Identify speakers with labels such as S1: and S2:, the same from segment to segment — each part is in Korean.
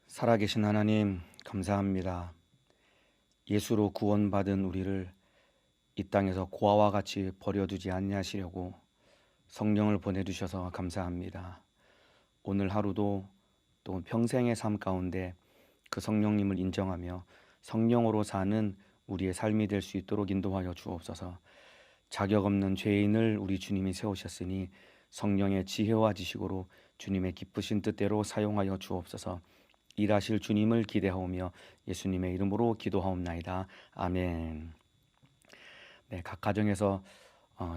S1: 살아계신 하나님 감사합니다. 예수로 구원받은 우리를 이 땅에서 고아와 같이 버려두지 아니하시려고 성령을 보내주셔서 감사합니다. 오늘 하루도 또 평생의 삶 가운데 그 성령님을 인정하며 성령으로 사는 우리의 삶이 될 수 있도록 인도하여 주옵소서. 자격 없는 죄인을 우리 주님이 세우셨으니 성령의 지혜와 지식으로 주님의 기쁘신 뜻대로 사용하여 주옵소서. 일하실 주님을 기대하오며 예수님의 이름으로 기도하옵나이다. 아멘. 네, 각 가정에서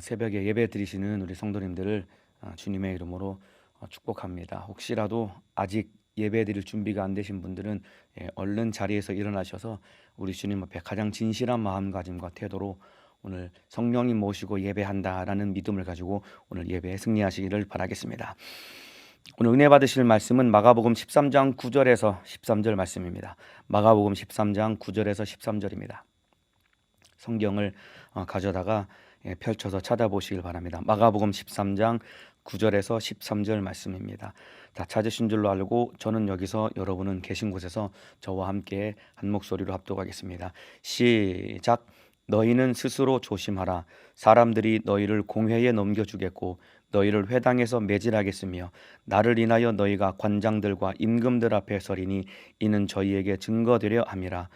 S1: 새벽에 예배 드리시는 우리 성도님들을 주님의 이름으로 축복합니다. 혹시라도 아직 예배 드릴 준비가 안 되신 분들은 얼른 자리에서 일어나셔서 우리 주님 앞에 가장 진실한 마음가짐과 태도로 오늘 성령님 모시고 예배한다라는 믿음을 가지고 오늘 예배에 승리하시기를 바라겠습니다. 오늘 은혜 받으실 말씀은 마가복음 13장 9절에서 13절 말씀입니다. 마가복음 13장 9절에서 13절입니다. 성경을 가져다가 펼쳐서 찾아보시길 바랍니다. 마가복음 13장 9절에서 13절 말씀입니다. 다 찾으신 줄로 알고 저는 여기서 여러분은 계신 곳에서 저와 함께 한 목소리로 합독하겠습니다. 시작. 너희는 스스로 조심하라. 사람들이 너희를 공회에 넘겨주겠고 너희를 회당에서 매질하겠으며 나를 인하여 너희가 관장들과 임금들 앞에 서리니 이는 저희에게 증거되려 함이라.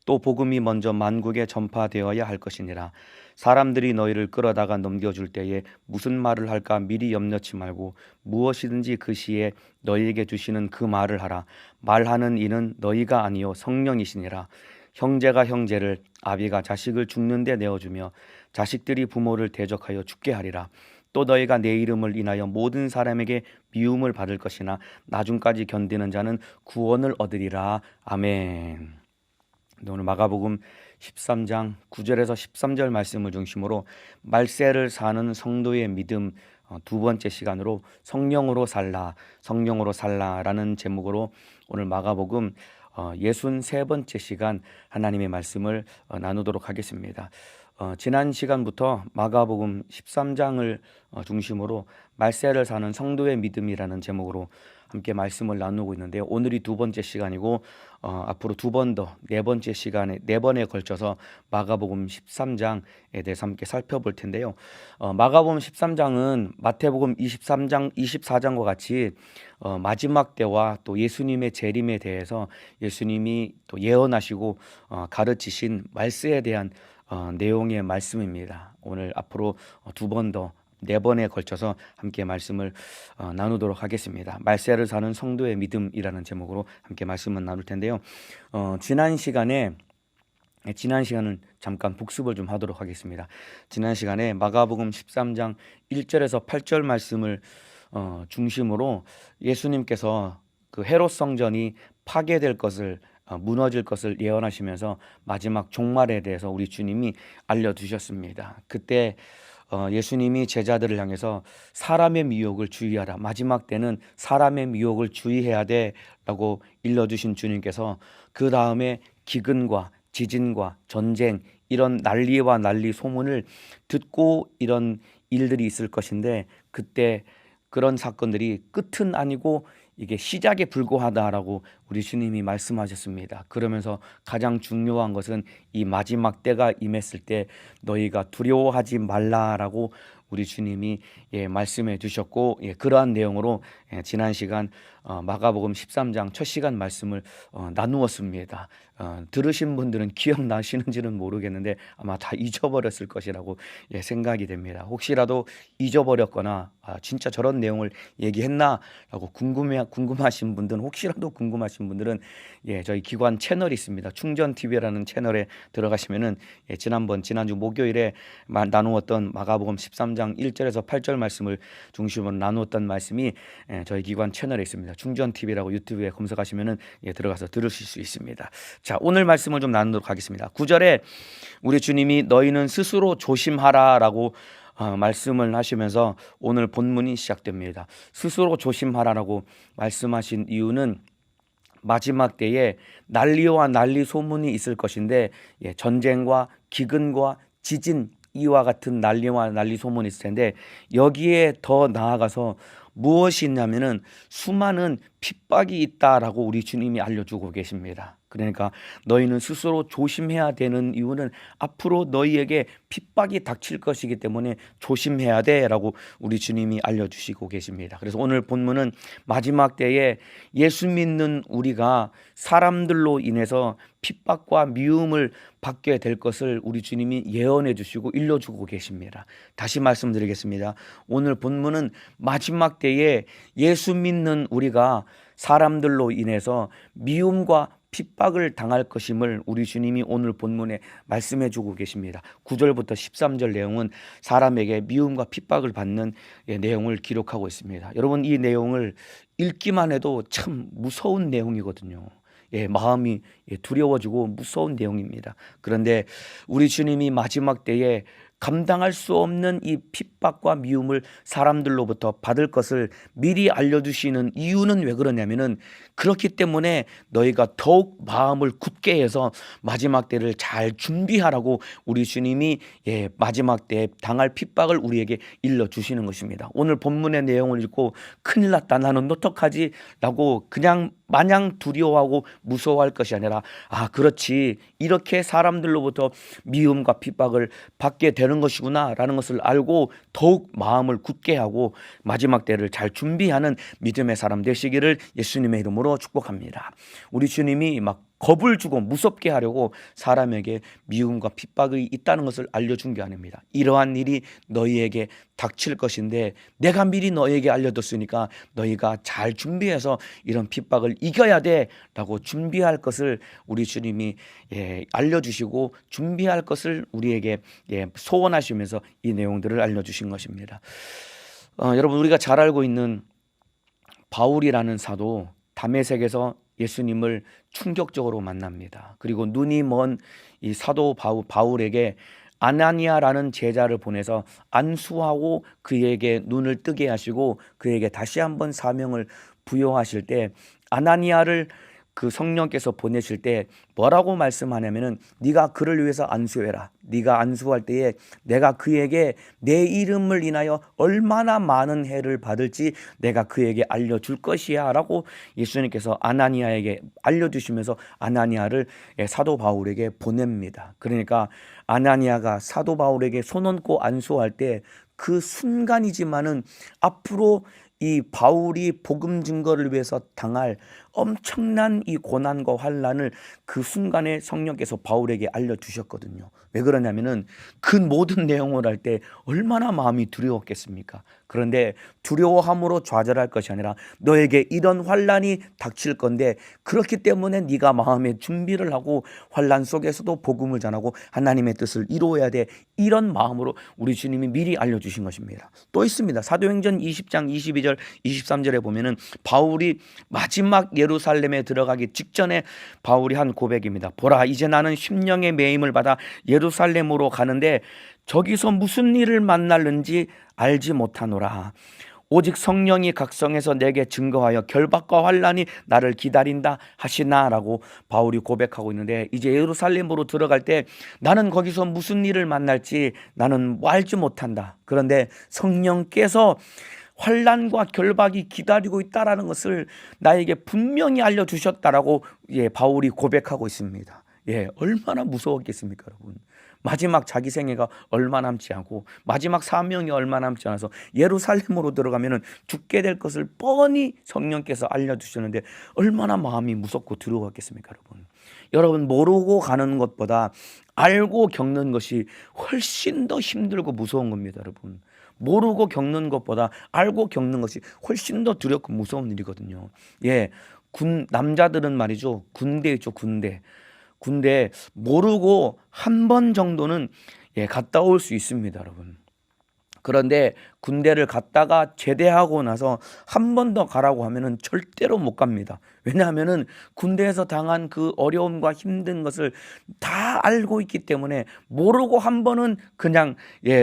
S1: 또 복음이 먼저 만국에 전파되어야 할 것이니라. 사람들이 너희를 끌어다가 넘겨줄 때에 무슨 말을 할까 미리 염려치 말고 무엇이든지 그 시에 너희에게 주시는 그 말을 하라. 말하는 이는 너희가 아니요 성령이시니라. 형제가 형제를, 아비가 자식을 죽는 데 내어주며 자식들이 부모를 대적하여 죽게 하리라. 또 너희가 내 이름을 인하여 모든 사람에게 미움을 받을 것이나 나중까지 견디는 자는 구원을 얻으리라. 아멘. 오늘 마가복음 13장 9절에서 13절 말씀을 중심으로 말세를 사는 성도의 믿음 두 번째 시간으로 성령으로 살라라는 제목으로 오늘 마가복음 63번째 시간 하나님의 말씀을 나누도록 하겠습니다. 지난 시간부터 마가복음 13장을 중심으로 말세를 사는 성도의 믿음이라는 제목으로 함께 말씀을 나누고 있는데요. 오늘이 두 번째 시간이고 앞으로 두 번 더 네 번째 시간에 네 번에 걸쳐서 마가복음 13장에 대해서 함께 살펴볼 텐데요. 마가복음 13장은 마태복음 23장, 24장과 같이 마지막 때와 또 예수님의 재림에 대해서 예수님이 또 예언하시고 가르치신 말세에 대한 내용의 말씀입니다. 오늘 앞으로 두 번 더 네 번에 걸쳐서 함께 말씀을 나누도록 하겠습니다. 말세를 사는 성도의 믿음이라는 제목으로 함께 말씀을 나눌 텐데요. 지난 시간은 잠깐 복습을 좀 하도록 하겠습니다. 지난 시간에 마가복음 13장 1절에서 8절 말씀을 중심으로 예수님께서 그 헤롯 성전이 파괴될 것을 무너질 것을 예언하시면서 마지막 종말에 대해서 우리 주님이 알려주셨습니다. 그때 예수님이 제자들을 향해서 사람의 미혹을 주의하라. 마지막 때는 사람의 미혹을 주의해야 돼 라고 일러주신 주님께서 그 다음에 기근과 지진과 전쟁 이런 난리와 난리 소문을 듣고 이런 일들이 있을 것인데 그때 그런 사건들이 끝은 아니고 이게 시작에 불과하다라고 우리 주님이 말씀하셨습니다. 그러면서 가장 중요한 것은 이 마지막 때가 임했을 때 너희가 두려워하지 말라라고 우리 주님이 말씀해 주셨고 그러한 내용으로 지난 시간 마가복음 13장 첫 시간 말씀을 나누었습니다. 들으신 분들은 기억나시는지는 모르겠는데 아마 다 잊어버렸을 것이라고 생각이 됩니다. 혹시라도 잊어버렸거나 진짜 저런 내용을 얘기했나라고 궁금하신 분들은 혹시라도 궁금하신 분들은 저희 기관 채널이 있습니다. 충전TV라는 채널에 들어가시면은 지난주 목요일에 나누었던 마가복음 13장 1절에서 8절 말씀을 중심으로 나누었던 말씀이 저희 기관 채널에 있습니다. 충전TV라고 유튜브에 검색하시면은 들어가서 들으실 수 있습니다. 자, 오늘 말씀을 좀 나누도록 하겠습니다. 9절에 우리 주님이 너희는 스스로 조심하라라고 말씀을 하시면서 오늘 본문이 시작됩니다. 스스로 조심하라라고 말씀하신 이유는 마지막 때에 난리와 난리 소문이 있을 것인데 전쟁과 기근과 지진 이와 같은 난리와 난리 소문이 있을 텐데 여기에 더 나아가서 무엇이 있냐면은 수많은 핍박이 있다라고 우리 주님이 알려주고 계십니다. 그러니까 너희는 스스로 조심해야 되는 이유는 앞으로 너희에게 핍박이 닥칠 것이기 때문에 조심해야 돼라고 우리 주님이 알려주시고 계십니다. 그래서 오늘 본문은 마지막 때에 예수 믿는 우리가 사람들로 인해서 핍박과 미움을 받게 될 것을 우리 주님이 예언해 주시고 일러주고 계십니다. 다시 말씀드리겠습니다. 오늘 본문은 마지막 때에 예수 믿는 우리가 사람들로 인해서 미움과 핍박을 당할 것임을 우리 주님이 오늘 본문에 말씀해 주고 계십니다. 9절부터 13절 내용은 사람에게 미움과 핍박을 받는 내용을 기록하고 있습니다. 여러분, 이 내용을 읽기만 해도 참 무서운 내용이거든요. 마음이 두려워지고 무서운 내용입니다. 그런데 우리 주님이 마지막 때에 감당할 수 없는 이 핍박과 미움을 사람들로부터 받을 것을 미리 알려주시는 이유는 왜 그러냐면은 그렇기 때문에 너희가 더욱 마음을 굳게 해서 마지막 때를 잘 준비하라고 우리 주님이 마지막 때에 당할 핍박을 우리에게 일러주시는 것입니다. 오늘 본문의 내용을 읽고 큰일 났다, 나는 어떡하지? 라고 그냥 마냥 두려워하고 무서워할 것이 아니라, 그렇지, 이렇게 사람들로부터 미움과 핍박을 받게 되는 것이구나 라는 것을 알고 더욱 마음을 굳게 하고 마지막 때를 잘 준비하는 믿음의 사람 되시기를 예수님의 이름으로 축복합니다. 우리 주님이 막 겁을 주고 무섭게 하려고 사람에게 미움과 핍박이 있다는 것을 알려준 게 아닙니다. 이러한 일이 너희에게 닥칠 것인데 내가 미리 너희에게 알려뒀으니까 너희가 잘 준비해서 이런 핍박을 이겨야 돼 라고 준비할 것을 우리 주님이 알려주시고 준비할 것을 우리에게 소원하시면서 이 내용들을 알려주신 것입니다. 여러분, 우리가 잘 알고 있는 바울이라는 사도 다메섹에서 예수님을 충격적으로 만납니다. 그리고 눈이 먼 이 사도 바울에게 아나니아라는 제자를 보내서 안수하고 그에게 눈을 뜨게 하시고 그에게 다시 한번 사명을 부여하실 때 아나니아를 그 성령께서 보내실 때 뭐라고 말씀하냐면은 네가 그를 위해서 안수해라. 네가 안수할 때에 내가 그에게 내 이름을 인하여 얼마나 많은 해를 받을지 내가 그에게 알려줄 것이야 라고 예수님께서 아나니아에게 알려주시면서 아나니아를 사도 바울에게 보냅니다. 그러니까 아나니아가 사도 바울에게 손 얹고 안수할 때 그 순간이지만은 앞으로 이 바울이 복음 증거를 위해서 당할 엄청난 이 고난과 환난을 그 순간에 성령께서 바울에게 알려주셨거든요. 왜 그러냐면은 그 모든 내용을 할 때 얼마나 마음이 두려웠겠습니까? 그런데 두려워함으로 좌절할 것이 아니라 너에게 이런 환난이 닥칠 건데 그렇기 때문에 네가 마음의 준비를 하고 환난 속에서도 복음을 전하고 하나님의 뜻을 이루어야 돼. 이런 마음으로 우리 주님이 미리 알려주신 것입니다. 또 있습니다. 사도행전 20장 22절 23절에 보면은 바울이 마지막 예루살렘에 들어가기 직전에 바울이 한 고백입니다. 보라, 이제 나는 심령의 매임을 받아 예루살렘으로 가는데 저기서 무슨 일을 만날는지 알지 못하노라. 오직 성령이 각성해서 내게 증거하여 결박과 환난이 나를 기다린다 하시나라고 바울이 고백하고 있는데 이제 예루살렘으로 들어갈 때 나는 거기서 무슨 일을 만날지 나는 알지 못한다. 그런데 성령께서 환난과 결박이 기다리고 있다라는 것을 나에게 분명히 알려주셨다라고 바울이 고백하고 있습니다. 얼마나 무서웠겠습니까, 여러분? 마지막 자기 생애가 얼마 남지 않고 마지막 사명이 얼마 남지 않아서 예루살렘으로 들어가면은 죽게 될 것을 뻔히 성령께서 알려주셨는데 얼마나 마음이 무섭고 두려웠겠습니까, 여러분? 여러분, 모르고 가는 것보다 알고 겪는 것이 훨씬 더 힘들고 무서운 겁니다, 여러분. 모르고 겪는 것보다 알고 겪는 것이 훨씬 더 두렵고 무서운 일이거든요. 남자들은 말이죠, 군대 있죠, 군대 모르고 한 번 정도는 갔다 올 수 있습니다, 여러분. 그런데 군대를 갔다가 제대하고 나서 한 번 더 가라고 하면은 절대로 못 갑니다. 왜냐하면은 군대에서 당한 그 어려움과 힘든 것을 다 알고 있기 때문에 모르고 한 번은 그냥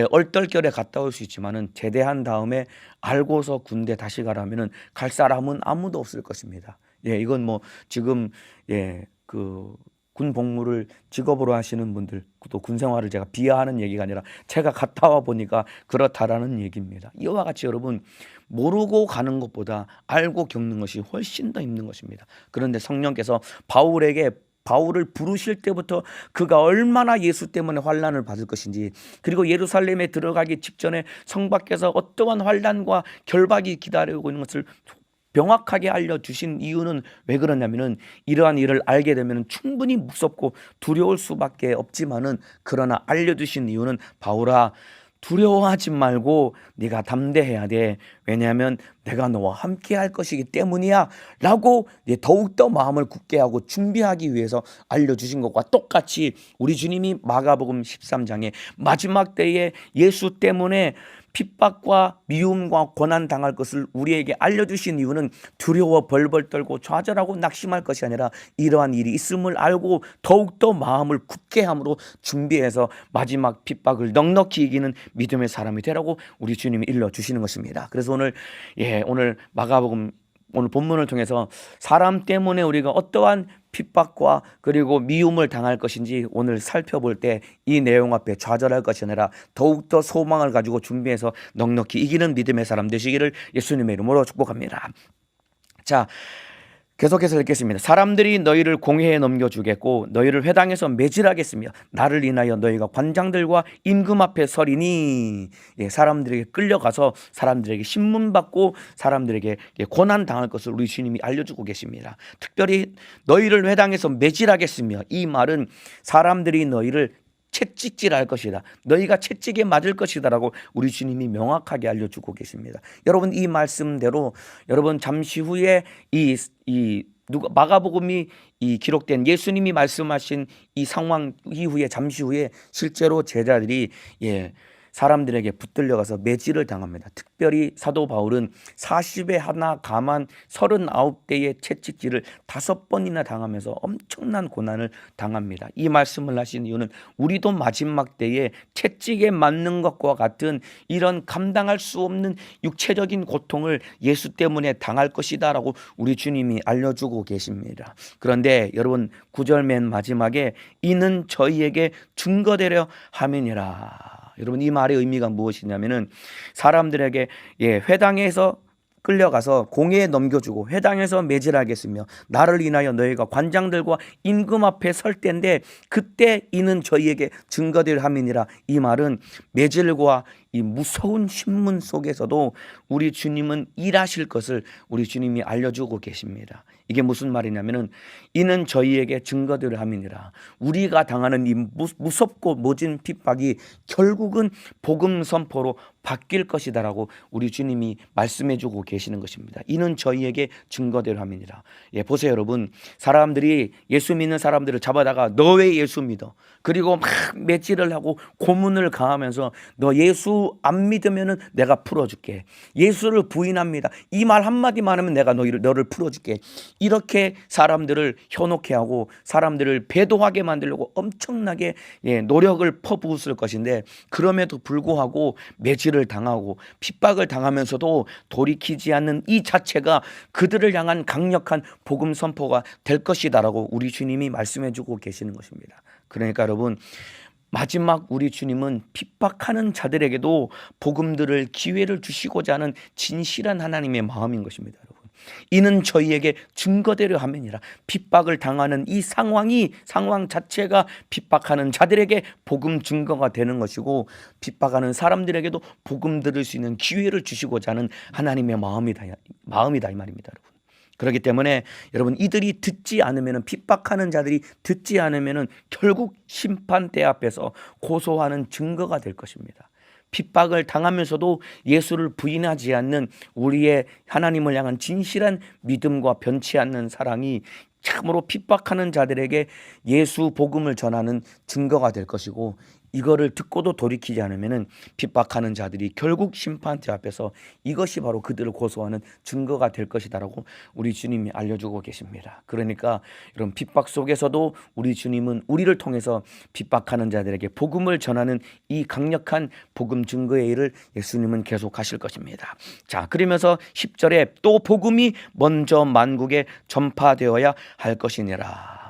S1: 얼떨결에 갔다 올 수 있지만은 제대한 다음에 알고서 군대 다시 가라면은 갈 사람은 아무도 없을 것입니다. 이건 뭐 지금 군 복무를 직업으로 하시는 분들, 또 군 생활을 제가 비하하는 얘기가 아니라 제가 갔다 와 보니까 그렇다라는 얘기입니다. 이와 같이 여러분, 모르고 가는 것보다 알고 겪는 것이 훨씬 더 힘든 것입니다. 그런데 성령께서 바울을 부르실 때부터 그가 얼마나 예수 때문에 환난을 받을 것인지, 그리고 예루살렘에 들어가기 직전에 성 밖에서 어떠한 환난과 결박이 기다리고 있는 것을 명확하게 알려주신 이유는 왜 그러냐면은, 이러한 일을 알게 되면 충분히 무섭고 두려울 수밖에 없지만은, 그러나 알려주신 이유는, 바울아, 두려워하지 말고 네가 담대해야 돼. 왜냐하면 내가 너와 함께 할 것이기 때문이야 라고 더욱더 마음을 굳게 하고 준비하기 위해서 알려주신 것과 똑같이, 우리 주님이 마가복음 13장에 마지막 때에 예수 때문에 핍박과 미움과 고난 당할 것을 우리에게 알려주신 이유는 두려워 벌벌 떨고 좌절하고 낙심할 것이 아니라, 이러한 일이 있음을 알고 더욱더 마음을 굳게 함으로 준비해서 마지막 핍박을 넉넉히 이기는 믿음의 사람이 되라고 우리 주님이 일러주시는 것입니다. 그래서 오늘 마가복음 오늘 본문을 통해서 사람 때문에 우리가 어떠한 핍박과 그리고 미움을 당할 것인지 오늘 살펴볼 때, 이 내용 앞에 좌절할 것이 아니라 더욱더 소망을 가지고 준비해서 넉넉히 이기는 믿음의 사람 되시기를 예수님의 이름으로 축복합니다. 자, 계속해서 읽겠습니다. 사람들이 너희를 공회에 넘겨주겠고 너희를 회당에서 매질하겠으며 나를 인하여 너희가 관장들과 임금 앞에 서리니. 사람들에게 끌려가서 사람들에게 신문받고 사람들에게 고난 당할 것을 우리 주님이 알려주고 계십니다. 특별히 너희를 회당에서 매질하겠으며, 이 말은 사람들이 너희를 채찍질할 것이다, 너희가 채찍에 맞을 것이다 라고 우리 주님이 명확하게 알려주고 계십니다. 여러분, 이 말씀대로 여러분 잠시 후에 마가복음이 기록된 예수님이 말씀하신 이 상황 이후에, 잠시 후에 실제로 제자들이 사람들에게 붙들려가서 매질을 당합니다. 특별히 사도 바울은 40에 하나 감한 39대의 채찍질을 5번이나 당하면서 엄청난 고난을 당합니다. 이 말씀을 하신 이유는 우리도 마지막 때에 채찍에 맞는 것과 같은 이런 감당할 수 없는 육체적인 고통을 예수 때문에 당할 것이다 라고 우리 주님이 알려주고 계십니다. 그런데 여러분, 9절 맨 마지막에 이는 저희에게 증거되려 함이니라. 여러분, 이 말의 의미가 무엇이냐면은, 사람들에게 회당에서 끌려가서 공회에 넘겨주고 회당에서 매질하겠으며 나를 인하여 너희가 관장들과 임금 앞에 설 때인데, 그때 이는 저희에게 증거될 함이니라. 이 말은 매질과 이 무서운 신문 속에서도 우리 주님은 일하실 것을 우리 주님이 알려주고 계십니다. 이게 무슨 말이냐면은, 이는 저희에게 증거될 함이니라. 우리가 당하는 이 무섭고 모진 핍박이 결국은 복음 선포로 바뀔 것이다라고 우리 주님이 말씀해주고 계시는 것입니다. 이는 저희에게 증거될 함이니라. 보세요 여러분, 사람들이 예수 믿는 사람들을 잡아다가 너 왜 예수 믿어? 그리고 막 매질을 하고 고문을 가하면서 너 예수 안 믿으면은 내가 풀어줄게. 예수를 부인합니다. 이 말 한마디만 하면 내가 너를 풀어줄게. 이렇게 사람들을 현혹해 하고 사람들을 배도하게 만들려고 엄청나게 노력을 퍼부었을 것인데, 그럼에도 불구하고 매질을 당하고 핍박을 당하면서도 돌이키지 않는 이 자체가 그들을 향한 강력한 복음 선포가 될 것이다라고 우리 주님이 말씀해주고 계시는 것입니다. 그러니까 여러분, 마지막 우리 주님은 핍박하는 자들에게도 복음들을 기회를 주시고자 하는 진실한 하나님의 마음인 것입니다. 여러분, 이는 저희에게 증거되려 함이니라. 핍박을 당하는 이 상황 자체가 핍박하는 자들에게 복음 증거가 되는 것이고, 핍박하는 사람들에게도 복음 들을 수 있는 기회를 주시고자 하는 하나님의 마음이다 이 말입니다. 여러분, 그렇기 때문에 여러분, 이들이 듣지 않으면, 핍박하는 자들이 듣지 않으면 결국 심판대 앞에서 고소하는 증거가 될 것입니다. 핍박을 당하면서도 예수를 부인하지 않는 우리의 하나님을 향한 진실한 믿음과 변치 않는 사랑이 참으로 핍박하는 자들에게 예수 복음을 전하는 증거가 될 것이고, 이거를 듣고도 돌이키지 않으면 핍박하는 자들이 결국 심판대 앞에서 이것이 바로 그들을 고소하는 증거가 될 것이다라고 우리 주님이 알려주고 계십니다. 그러니까 이런 핍박 속에서도 우리 주님은 우리를 통해서 핍박하는 자들에게 복음을 전하는 이 강력한 복음 증거의 일을 예수님은 계속하실 것입니다. 자, 그러면서 10절에 또 복음이 먼저 만국에 전파되어야 할 것이니라.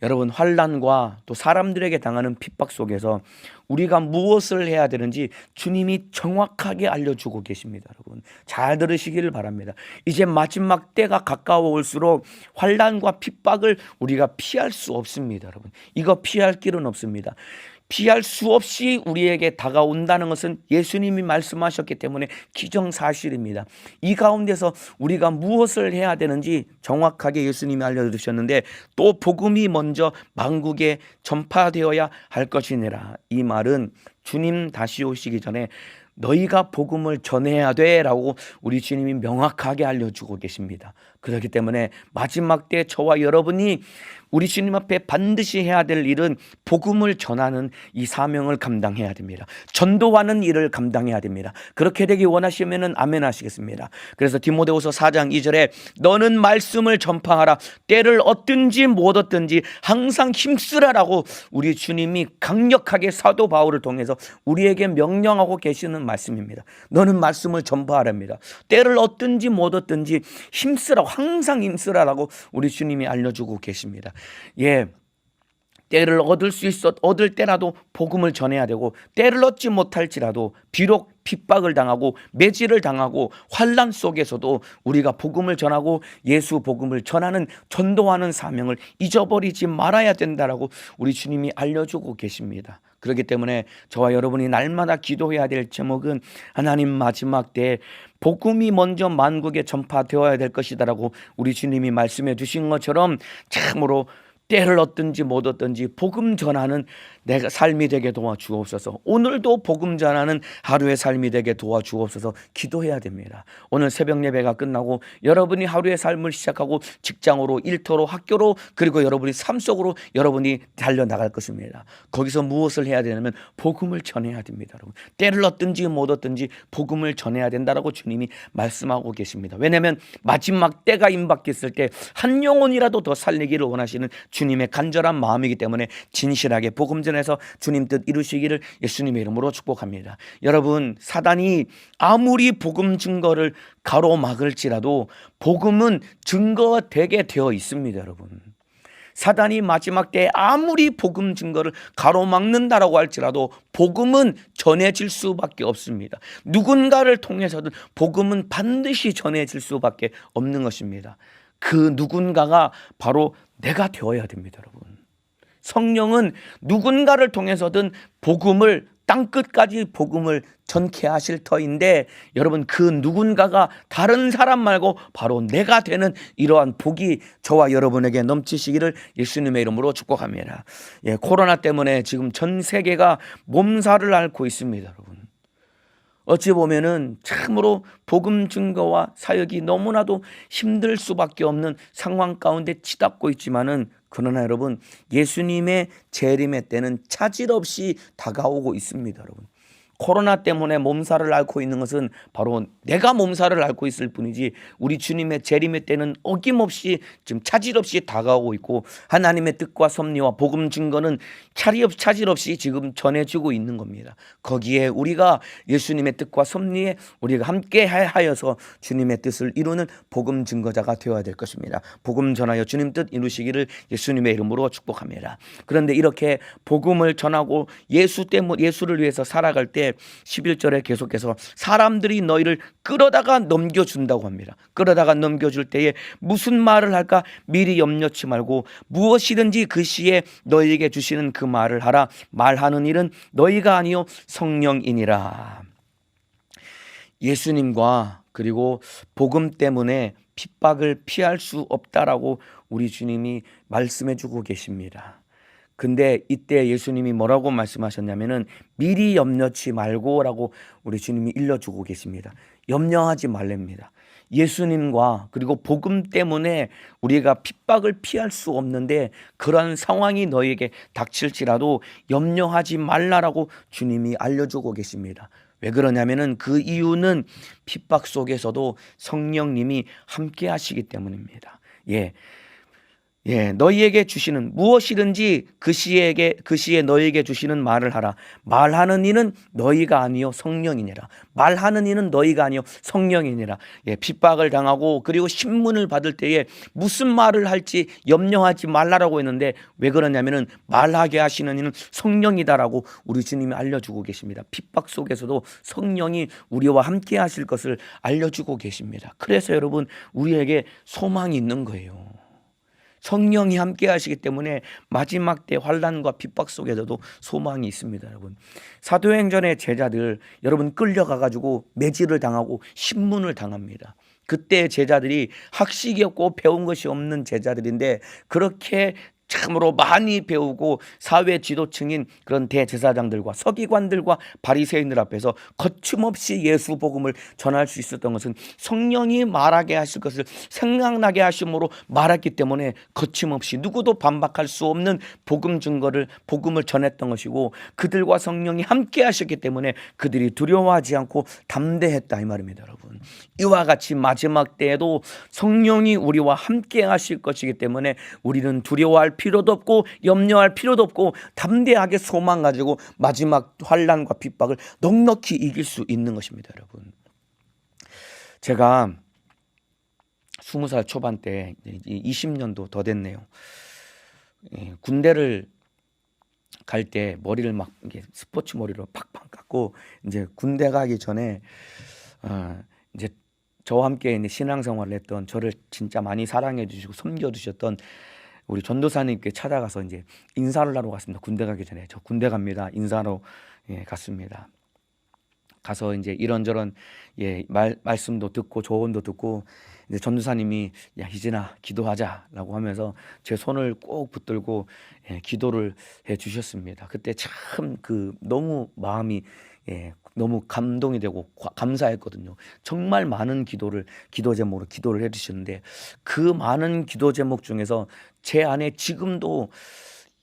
S1: 여러분, 환난과 또 사람들에게 당하는 핍박 속에서 우리가 무엇을 해야 되는지 주님이 정확하게 알려주고 계십니다. 여러분, 잘 들으시기를 바랍니다. 이제 마지막 때가 가까워 올수록 환난과 핍박을 우리가 피할 수 없습니다. 여러분, 이거 피할 길은 없습니다. 피할 수 없이 우리에게 다가온다는 것은 예수님이 말씀하셨기 때문에 기정사실입니다. 이 가운데서 우리가 무엇을 해야 되는지 정확하게 예수님이 알려주셨는데, 또 복음이 먼저 만국에 전파되어야 할 것이니라. 이 말은 주님 다시 오시기 전에 너희가 복음을 전해야 돼 라고 우리 주님이 명확하게 알려주고 계십니다. 그렇기 때문에 마지막 때 저와 여러분이 우리 주님 앞에 반드시 해야 될 일은 복음을 전하는 이 사명을 감당해야 됩니다. 전도하는 일을 감당해야 됩니다. 그렇게 되기 원하시면 아멘 하시겠습니다. 그래서 디모데후서 4장 2절에 너는 말씀을 전파하라. 때를 얻든지 못 얻든지 항상 힘쓰라라고 우리 주님이 강력하게 사도 바울을 통해서 우리에게 명령하고 계시는 말씀입니다. 너는 말씀을 전파하랍니다. 때를 얻든지 못 얻든지 힘쓰라고, 항상 힘쓰라라고 우리 주님이 알려주고 계십니다. 예, 때를 얻을 때라도 복음을 전해야 되고, 때를 얻지 못할지라도 비록 핍박을 당하고 매질을 당하고 환난 속에서도 우리가 복음을 전하고 예수 복음을 전하는, 전도하는 사명을 잊어버리지 말아야 된다라고 우리 주님이 알려주고 계십니다. 그렇기 때문에 저와 여러분이 날마다 기도해야 될 제목은 하나님, 마지막 때에 복음이 먼저 만국에 전파되어야 될 것이다라고 우리 주님이 말씀해 주신 것처럼 참으로 때를 얻든지 못 얻든지 복음 전하는 내가 삶이 되게 도와주옵소서. 오늘도 복음 전하는 하루의 삶이 되게 도와주옵소서. 기도해야 됩니다. 오늘 새벽 예배가 끝나고 여러분이 하루의 삶을 시작하고 직장으로, 일터로, 학교로, 그리고 여러분이 삶 속으로 여러분이 달려나갈 것입니다. 거기서 무엇을 해야 되냐면 복음을 전해야 됩니다. 여러분, 때를 얻든지 못 얻든지 복음을 전해야 된다라고 주님이 말씀하고 계십니다. 왜냐하면 마지막 때가 임박했을 때 한 영혼이라도 더 살리기를 원하시는 주님의 간절한 마음이기 때문에 진실하게 복음 전해서 주님 뜻 이루시기를 예수님의 이름으로 축복합니다. 여러분, 사단이 아무리 복음 증거를 가로막을지라도 복음은 증거되게 되어 있습니다. 여러분, 사단이 마지막 때에 아무리 복음 증거를 가로막는다라고 할지라도 복음은 전해질 수밖에 없습니다. 누군가를 통해서든 복음은 반드시 전해질 수밖에 없는 것입니다. 그 누군가가 바로 내가 되어야 됩니다. 여러분, 성령은 누군가를 통해서든 복음을, 땅끝까지 복음을 전케 하실 터인데, 여러분, 그 누군가가 다른 사람 말고 바로 내가 되는 이러한 복이 저와 여러분에게 넘치시기를 예수님의 이름으로 축복합니다. 예, 코로나 때문에 지금 전 세계가 몸살을 앓고 있습니다. 여러분, 어찌 보면은 참으로 복음 증거와 사역이 너무나도 힘들 수밖에 없는 상황 가운데 치닫고 있지만은, 그러나 여러분, 예수님의 재림의 때는 차질 없이 다가오고 있습니다. 여러분, 코로나 때문에 몸살을 앓고 있는 것은 바로 내가 몸살을 앓고 있을 뿐이지, 우리 주님의 재림의 때는 어김없이 지금 차질 없이 다가오고 있고, 하나님의 뜻과 섭리와 복음 증거는 차질 없이 지금 전해지고 있는 겁니다. 거기에 우리가 예수님의 뜻과 섭리에 우리가 함께 하여서 주님의 뜻을 이루는 복음 증거자가 되어야 될 것입니다. 복음 전하여 주님 뜻 이루시기를 예수님의 이름으로 축복합니다. 그런데 이렇게 복음을 전하고 예수를 위해서 살아갈 때 11절에 계속해서 사람들이 너희를 끌어다가 넘겨준다고 합니다. 끌어다가 넘겨줄 때에 무슨 말을 할까 미리 염려치 말고 무엇이든지 그 시에 너희에게 주시는 그 말을 하라. 말하는 일은 너희가 아니요 성령이니라. 예수님과 그리고 복음 때문에 핍박을 피할 수 없다라고 우리 주님이 말씀해 주고 계십니다. 근데 이때 예수님이 뭐라고 말씀하셨냐면은 미리 염려치 말고라고 우리 주님이 일러주고 계십니다. 염려하지 말랍니다. 예수님과 그리고 복음 때문에 우리가 핍박을 피할 수 없는데, 그런 상황이 너에게 닥칠지라도 염려하지 말라라고 주님이 알려주고 계십니다. 왜 그러냐면은 그 이유는 핍박 속에서도 성령님이 함께 하시기 때문입니다. 예. 너희에게 주시는 무엇이든지 그 시에 너희에게 주시는 말을 하라. 말하는 이는 너희가 아니요 성령이니라. 말하는 이는 너희가 아니요 성령이니라. 핍박을 당하고 그리고 신문을 받을 때에 무슨 말을 할지 염려하지 말라라고 했는데 왜 그러냐면은 말하게 하시는 이는 성령이다라고 우리 주님이 알려주고 계십니다. 핍박 속에서도 성령이 우리와 함께 하실 것을 알려주고 계십니다. 그래서 여러분 우리에게 소망이 있는 거예요. 성령이 함께 하시기 때문에 마지막 때 환난과 핍박 속에서도 소망이 있습니다. 여러분 사도행전의 제자들 여러분 끌려가가지고 매질을 당하고 신문을 당합니다. 그때 제자들이 학식이 없고 배운 것이 없는 제자들인데 그렇게 참으로 많이 배우고 사회 지도층인 그런 대제사장들과 서기관들과 바리새인들 앞에서 거침없이 예수 복음을 전할 수 있었던 것은 성령이 말하게 하실 것을 생각나게 하심으로 말했기 때문에 거침없이 누구도 반박할 수 없는 복음을 전했던 것이고 그들과 성령이 함께 하셨기 때문에 그들이 두려워하지 않고 담대했다 이 말입니다. 여러분 이와 같이 마지막 때에도 성령이 우리와 함께 하실 것이기 때문에 우리는 두려워할 필요도 없고 염려할 필요도 없고 담대하게 소망 가지고 마지막 환난과 핍박을 넉넉히 이길 수 있는 것입니다. 여러분 제가 20살 초반 때 20년도 더 됐네요. 군대를 갈 때 머리를 막 스포츠 머리로 팍팍 깎고 이제 군대 가기 전에 이제 저와 함께 신앙생활을 했던 저를 진짜 많이 사랑해 주시고 섬겨 주셨던 우리 전도사님께 찾아가서 이제 인사를 하러 갔습니다. 군대 가기 전에 저 군대 갑니다. 인사로 갔습니다. 가서 이제 이런저런 말씀도 듣고 조언도 듣고 이제 전도사님이 야 희진아 기도하자라고 하면서 제 손을 꼭 붙들고 기도를 해 주셨습니다. 그때 참 너무 마음이 너무 감동이 되고 감사했거든요. 정말 많은 기도 제목으로 기도를 해주시는데 그 많은 기도 제목 중에서 제 안에 지금도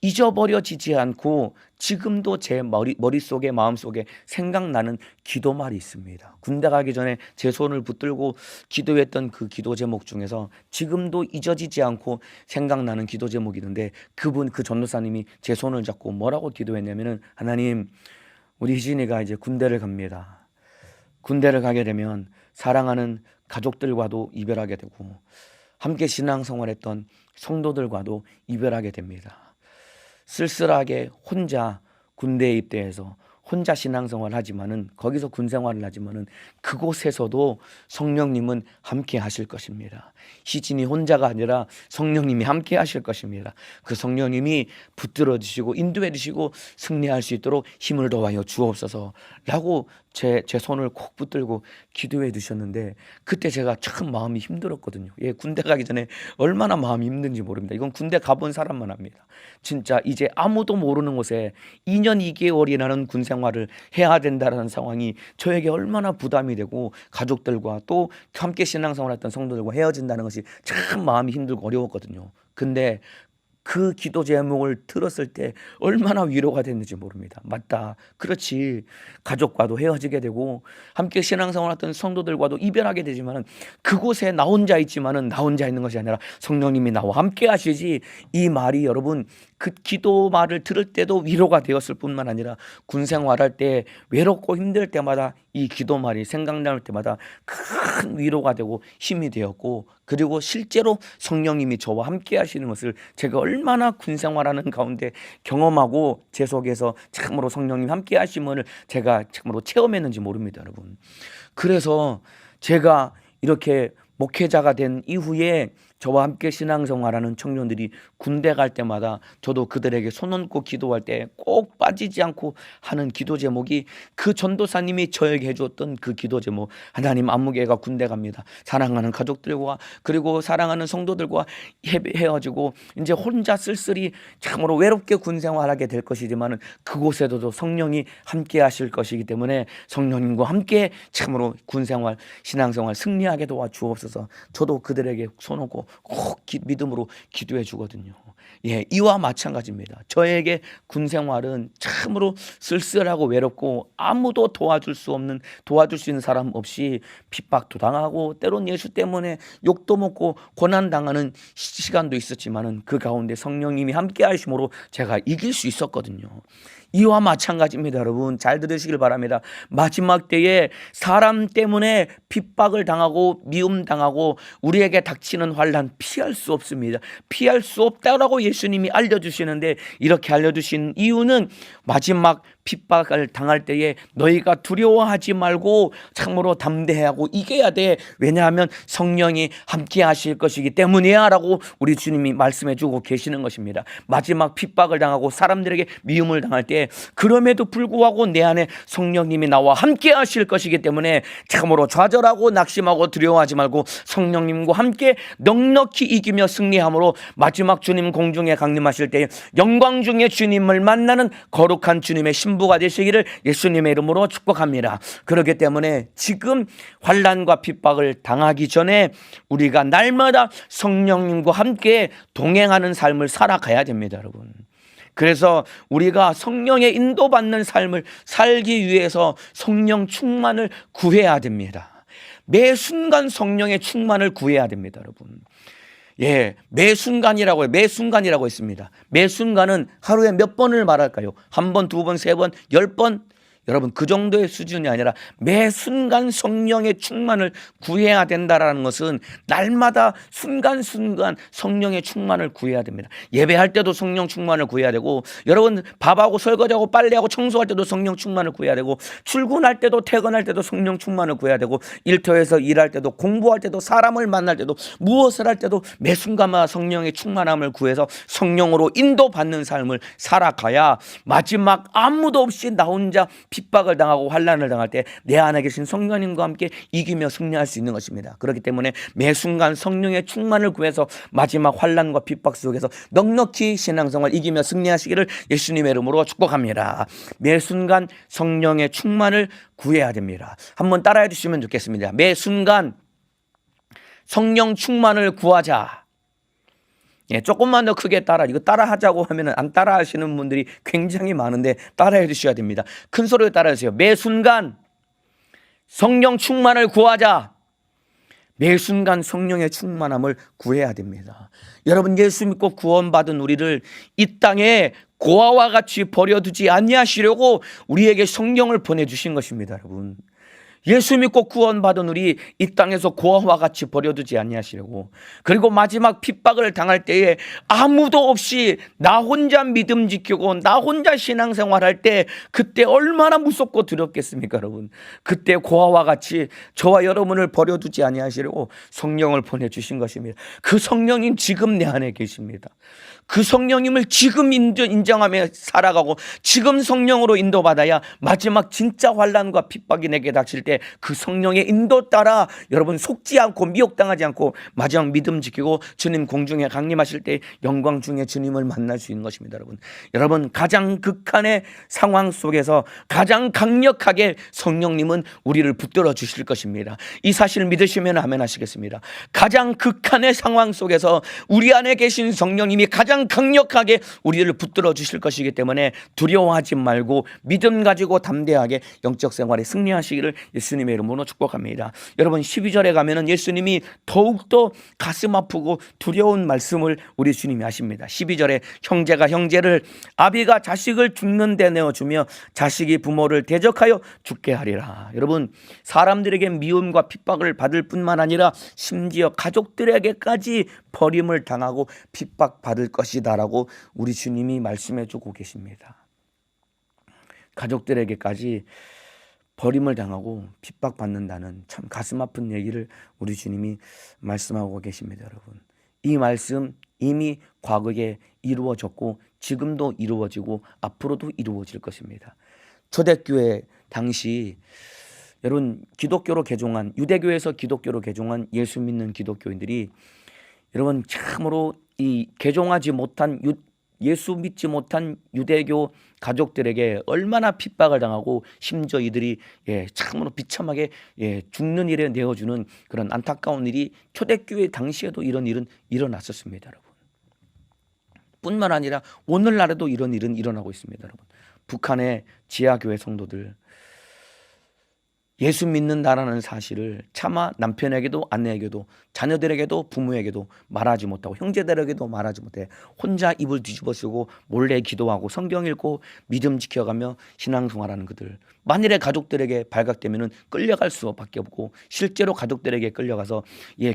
S1: 잊어버려지지 않고 지금도 제 머릿속에 마음속에 생각나는 기도말이 있습니다. 군대 가기 전에 제 손을 붙들고 기도했던 그 기도 제목 중에서 지금도 잊어지지 않고 생각나는 기도 제목이 있는데 그 전도사님이 제 손을 잡고 뭐라고 기도했냐면은 하나님 우리 희진이가 이제 군대를 갑니다. 군대를 가게 되면 사랑하는 가족들과도 이별하게 되고 함께 신앙생활했던 성도들과도 이별하게 됩니다. 쓸쓸하게 혼자 군대에 입대해서 혼자 신앙생활을 하지만은 거기서 군생활을 하지만은 그곳에서도 성령님은 함께 하실 것입니다. 희진이 혼자가 아니라 성령님이 함께 하실 것입니다. 그 성령님이 붙들어 주시고 인도해 주시고 승리할 수 있도록 힘을 더하여 주옵소서라고 제 손을 콕 붙들고 기도해 주셨는데 그때 제가 참 마음이 힘들었거든요. 군대 가기 전에 얼마나 마음이 힘든지 모릅니다. 이건 군대 가본 사람만 합니다. 진짜 이제 아무도 모르는 곳에 2년 2개월이라는 군 생활을 해야 된다는 상황이 저에게 얼마나 부담이 되고 가족들과 또 함께 신앙생활했던 성도들과 헤어진다는 것이 참 마음이 힘들고 어려웠거든요. 근데 그 기도 제목을 들었을 때 얼마나 위로가 됐는지 모릅니다. 맞다. 그렇지. 가족과도 헤어지게 되고 함께 신앙생활했던 성도들과도 이별하게 되지만은 그곳에 나 혼자 있지만은 나 혼자 있는 것이 아니라 성령님이 나와 함께 하시지. 이 말이 여러분 그 기도 말을 들을 때도 위로가 되었을 뿐만 아니라 군 생활할 때 외롭고 힘들 때마다 이 기도 말이 생각날 때마다 큰 위로가 되고 힘이 되었고 그리고 실제로 성령님이 저와 함께 하시는 것을 제가 얼마나 군 생활하는 가운데 경험하고 제 속에서 참으로 성령님 함께 하심을 제가 참으로 체험했는지 모릅니다, 여러분. 그래서 제가 이렇게 목회자가 된 이후에 저와 함께 신앙생활하는 청년들이 군대 갈 때마다 저도 그들에게 손 얹고 기도할 때 꼭 빠지지 않고 하는 기도 제목이 그 전도사님이 저에게 해주었던 그 기도 제목 하나님 안무개가 군대 갑니다. 사랑하는 가족들과 그리고 사랑하는 성도들과 헤어지고 이제 혼자 쓸쓸히 참으로 외롭게 군 생활하게 될 것이지만 그곳에도 성령이 함께 하실 것이기 때문에 성령님과 함께 참으로 군 생활 신앙생활 승리하게 도와주옵소서. 저도 그들에게 손 얹고 꼭 믿음으로 기도해 주거든요. 예, 이와 마찬가지입니다. 저에게 군 생활은 참으로 쓸쓸하고 외롭고 아무도 도와줄 수 있는 사람 없이 핍박도 당하고 때론 예수 때문에 욕도 먹고 고난 당하는 시간도 있었지만은 그 가운데 성령님이 함께 하심으로 제가 이길 수 있었거든요. 이와 마찬가지입니다. 여러분 잘 들으시길 바랍니다. 마지막 때에 사람 때문에 핍박을 당하고 미움 당하고 우리에게 닥치는 환난 피할 수 없습니다. 피할 수 없다라고 예수님이 알려주시는데, 이렇게 알려주신 이유는 마지막 핍박을 당할 때에 너희가 두려워하지 말고 참으로 담대하고 이겨야 돼. 왜냐하면 성령이 함께 하실 것이기 때문이야 라고 우리 주님이 말씀해 주고 계시는 것입니다. 마지막 핍박을 당하고 사람들에게 미움을 당할 때 그럼에도 불구하고 내 안에 성령님이 나와 함께 하실 것이기 때문에 참으로 좌절하고 낙심하고 두려워하지 말고 성령님과 함께 넉넉히 이기며 승리함으로 마지막 주님 공중에 강림하실 때 영광 중에 주님을 만나는 거룩한 주님의 신부가 되시기를 예수님의 이름으로 축복합니다. 그렇기 때문에 지금 환난과 핍박을 당하기 전에 우리가 날마다 성령님과 함께 동행하는 삶을 살아가야 됩니다, 여러분. 그래서 우리가 성령의 인도받는 삶을 살기 위해서 성령 충만을 구해야 됩니다. 매 순간 성령의 충만을 구해야 됩니다, 여러분. 예, 매 순간이라고 했습니다. 매 순간은 하루에 몇 번을 말할까요? 한 번, 두 번, 세 번, 10번? 여러분 그 정도의 수준이 아니라 매 순간 성령의 충만을 구해야 된다는 것은 날마다 순간순간 성령의 충만을 구해야 됩니다. 예배할 때도 성령 충만을 구해야 되고, 여러분 밥하고 설거지하고 빨래하고 청소할 때도 성령 충만을 구해야 되고, 출근할 때도 퇴근할 때도 성령 충만을 구해야 되고, 일터에서 일할 때도 공부할 때도 사람을 만날 때도 무엇을 할 때도 매 순간마다 성령의 충만함을 구해서 성령으로 인도받는 삶을 살아가야 마지막 아무도 없이 나 혼자 핍박을 당하고 환난을 당할 때 내 안에 계신 성령님과 함께 이기며 승리할 수 있는 것입니다. 그렇기 때문에 매 순간 성령의 충만을 구해서 마지막 환난과 핍박 속에서 넉넉히 신앙생활 이기며 승리하시기를 예수님의 이름으로 축복합니다. 매 순간 성령의 충만을 구해야 됩니다. 한번 따라해 주시면 좋겠습니다. 매 순간 성령 충만을 구하자. 예, 조금만 더 크게 이거 따라하자고 하면 안 따라 하시는 분들이 굉장히 많은데 따라해 주셔야 됩니다. 큰 소리로 따라해 주세요. 매 순간 성령 충만을 구하자. 매 순간 성령의 충만함을 구해야 됩니다. 여러분 예수 믿고 구원받은 우리를 이 땅에 고아와 같이 버려두지 아니하시려고 우리에게 성령을 보내주신 것입니다. 여러분 예수 믿고 구원받은 우리 이 땅에서 고아와 같이 버려두지 아니하시려고, 그리고 마지막 핍박을 당할 때에 아무도 없이 나 혼자 믿음 지키고 나 혼자 신앙생활할 때 그때 얼마나 무섭고 두렵겠습니까, 여러분. 그때 고아와 같이 저와 여러분을 버려두지 아니하시려고 성령을 보내주신 것입니다. 그 성령님 지금 내 안에 계십니다. 그 성령님을 지금 인정하며 살아가고 지금 성령으로 인도받아야 마지막 진짜 환난과 핍박이 내게 닥칠 때 그 성령의 인도 따라 여러분 속지 않고 미혹당하지 않고 마지막 믿음 지키고 주님 공중에 강림하실 때 영광 중에 주님을 만날 수 있는 것입니다. 여러분 가장 극한의 상황 속에서 가장 강력하게 성령님은 우리를 붙들어 주실 것입니다. 이 사실을 믿으시면 아멘 하시겠습니다. 가장 극한의 상황 속에서 우리 안에 계신 성령님이 가장 강력하게 우리를 붙들어 주실 것이기 때문에 두려워하지 말고 믿음 가지고 담대하게 영적 생활에 승리하시기를 예수님의 이름으로 축복합니다. 여러분 12절에 가면은 예수님이 더욱더 가슴 아프고 두려운 말씀을 우리 주님이 하십니다. 12절에 형제가 형제를, 아비가 자식을 죽는 데 내어주며 자식이 부모를 대적하여 죽게 하리라. 여러분 사람들에게 미움과 핍박을 받을 뿐만 아니라 심지어 가족들에게까지 버림을 당하고 핍박받을 것이다 라고 우리 주님이 말씀해 주고 계십니다. 가족들에게까지 버림을 당하고 핍박받는다는 참 가슴 아픈 얘기를 우리 주님이 말씀하고 계십니다. 여러분 이 말씀 이미 과거에 이루어졌고 지금도 이루어지고 앞으로도 이루어질 것입니다. 초대교회 당시 여러분 기독교로 개종한, 유대교에서 기독교로 개종한 예수 믿는 기독교인들이 여러분 참으로 이 개종하지 못한 예수 믿지 못한 유대교 가족들에게 얼마나 핍박을 당하고 심지어 이들이 참으로 비참하게 죽는 일에 내어주는 그런 안타까운 일이 초대교회 당시에도 이런 일은 일어났었습니다, 여러분. 뿐만 아니라 오늘날에도 이런 일은 일어나고 있습니다, 여러분. 북한의 지하교회 성도들, 예수 믿는다라는 사실을 차마 남편에게도 아내에게도 자녀들에게도 부모에게도 말하지 못하고 형제들에게도 말하지 못해 혼자 입을 뒤집어 쓰고 몰래 기도하고 성경 읽고 믿음 지켜가며 신앙생활하는 그들, 만일에 가족들에게 발각되면 끌려갈 수밖에 없고 실제로 가족들에게 끌려가서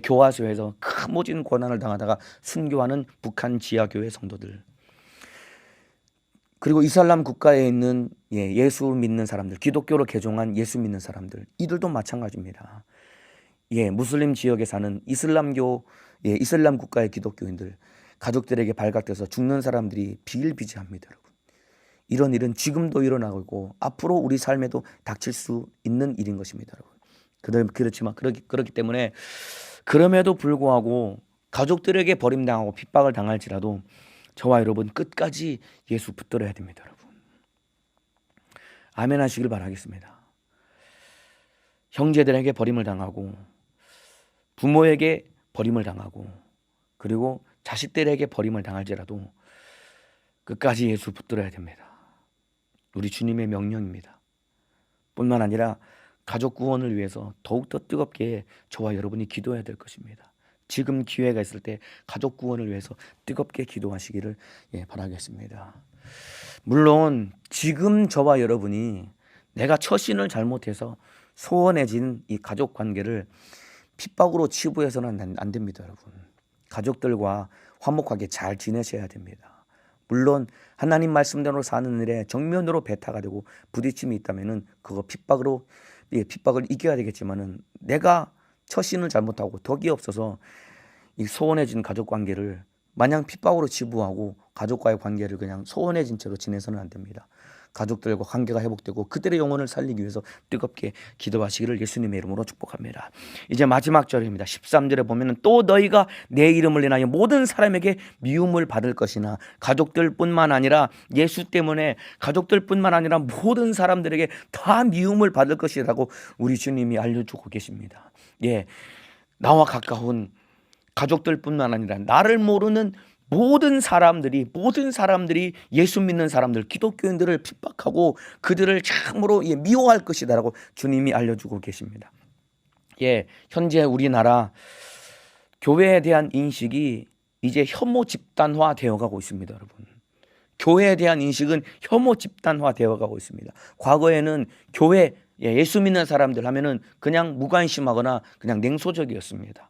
S1: 교화소에서 큰 모진 고난을 당하다가 순교하는 북한 지하교회 성도들, 그리고 이슬람 국가에 있는 예수 믿는 사람들, 기독교로 개종한 예수 믿는 사람들, 이들도 마찬가지입니다. 무슬림 지역에 사는 이슬람교, 이슬람 국가의 기독교인들, 가족들에게 발각돼서 죽는 사람들이 비일비재합니다, 여러분. 이런 일은 지금도 일어나고 있고 앞으로 우리 삶에도 닥칠 수 있는 일인 것입니다, 여러분. 그렇지만 그렇기 때문에 그럼에도 불구하고 가족들에게 버림당하고 핍박을 당할지라도 저와 여러분 끝까지 예수 붙들어야 됩니다, 여러분. 아멘 하시길 바라겠습니다. 형제들에게 버림을 당하고 부모에게 버림을 당하고 그리고 자식들에게 버림을 당할지라도 끝까지 예수 붙들어야 됩니다. 우리 주님의 명령입니다. 뿐만 아니라 가족 구원을 위해서 더욱더 뜨겁게 저와 여러분이 기도해야 될 것입니다. 지금 기회가 있을 때 가족 구원을 위해서 뜨겁게 기도하시기를 바라겠습니다. 물론 지금 저와 여러분이 내가 처신을 잘못해서 소원해진 이 가족 관계를 핍박으로 치부해서는 안 됩니다, 여러분. 가족들과 화목하게 잘 지내셔야 됩니다. 물론 하나님 말씀대로 사는 일에 정면으로 배타가 되고 부딪힘이 있다면은 그거 핍박을 이겨야 되겠지만은 내가 처신을 잘못하고 덕이 없어서 이 소원해진 가족 관계를 마냥 핍박으로 치부하고 가족과의 관계를 그냥 소원해진 채로 지내서는 안 됩니다. 가족들과 관계가 회복되고 그들의 영혼을 살리기 위해서 뜨겁게 기도하시기를 예수님의 이름으로 축복합니다. 이제 마지막 절입니다. 13절에 보면 또 너희가 내 이름을 인하여 모든 사람에게 미움을 받을 것이나 가족들뿐만 아니라 예수 때문에 가족들뿐만 아니라 모든 사람들에게 다 미움을 받을 것이라고 우리 주님이 알려주고 계십니다. 나와 가까운 가족들뿐만 아니라 나를 모르는 모든 사람들이 예수 믿는 사람들, 기독교인들을 핍박하고 그들을 참으로 미워할 것이다라고 주님이 알려주고 계십니다. 현재 우리나라 교회에 대한 인식이 이제 혐오 집단화 되어가고 있습니다, 여러분. 교회에 대한 인식은 혐오 집단화 되어가고 있습니다. 과거에는 교회, 예수 믿는 사람들 하면은 그냥 무관심하거나 그냥 냉소적이었습니다.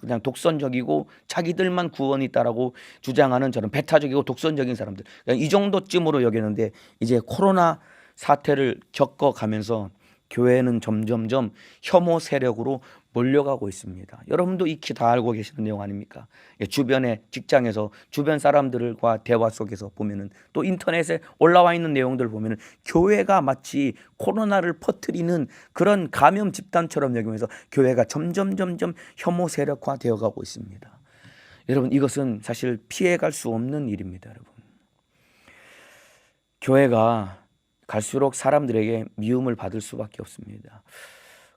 S1: 그냥 독선적이고 자기들만 구원이 있다라고 주장하는 저런 배타적이고 독선적인 사람들, 이 정도쯤으로 여기는데 이제 코로나 사태를 겪어가면서 교회는 점점점 혐오 세력으로 몰려가고 있습니다. 여러분도 익히 다 알고 계시는 내용 아닙니까? 주변에 직장에서 주변 사람들과 대화 속에서 보면은 또 인터넷에 올라와 있는 내용들 보면은 교회가 마치 코로나를 퍼뜨리는 그런 감염 집단처럼 여기면서 교회가 점점 혐오 세력화 되어가고 있습니다. 여러분, 이것은 사실 피해갈 수 없는 일입니다, 여러분. 교회가 갈수록 사람들에게 미움을 받을 수밖에 없습니다.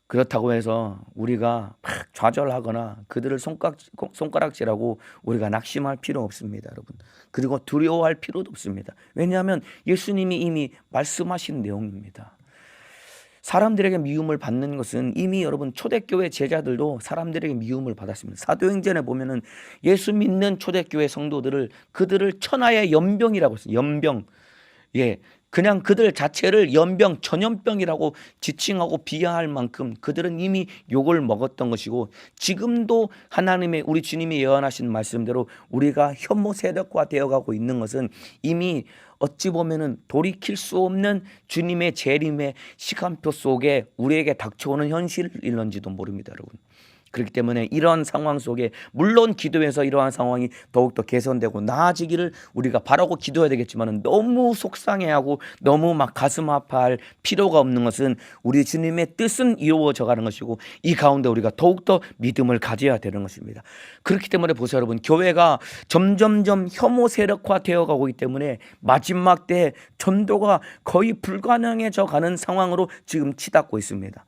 S1: 그렇다고 해서 우리가 막 좌절하거나 그들을 손가락질하고 우리가 낙심할 필요 없습니다, 여러분. 그리고 두려워할 필요도 없습니다. 왜냐하면 예수님이 이미 말씀하신 내용입니다. 사람들에게 미움을 받는 것은 이미 여러분 초대교회 제자들도 사람들에게 미움을 받았습니다. 사도행전에 보면은 예수 믿는 초대교회 성도들을 그들을 천하의 연병이라고 했어요. 연병. 그냥 그들 자체를 연병, 전염병이라고 지칭하고 비하할 만큼 그들은 이미 욕을 먹었던 것이고 지금도 하나님의 우리 주님이 예언하신 말씀대로 우리가 혐오 세력화 되어가고 있는 것은 이미 어찌 보면은 돌이킬 수 없는 주님의 재림의 시간표 속에 우리에게 닥쳐오는 현실일런지도 모릅니다, 여러분. 그렇기 때문에 이러한 상황 속에 물론 기도해서 이러한 상황이 더욱더 개선되고 나아지기를 우리가 바라고 기도해야 되겠지만, 너무 속상해하고 너무 막 가슴 아파할 필요가 없는 것은 우리 주님의 뜻은 이루어져 가는 것이고, 이 가운데 우리가 더욱더 믿음을 가져야 되는 것입니다. 그렇기 때문에 보세요 여러분, 교회가 점점점 혐오 세력화 되어 가고 있기 때문에 마지막 때 전도가 거의 불가능해져 가는 상황으로 지금 치닫고 있습니다.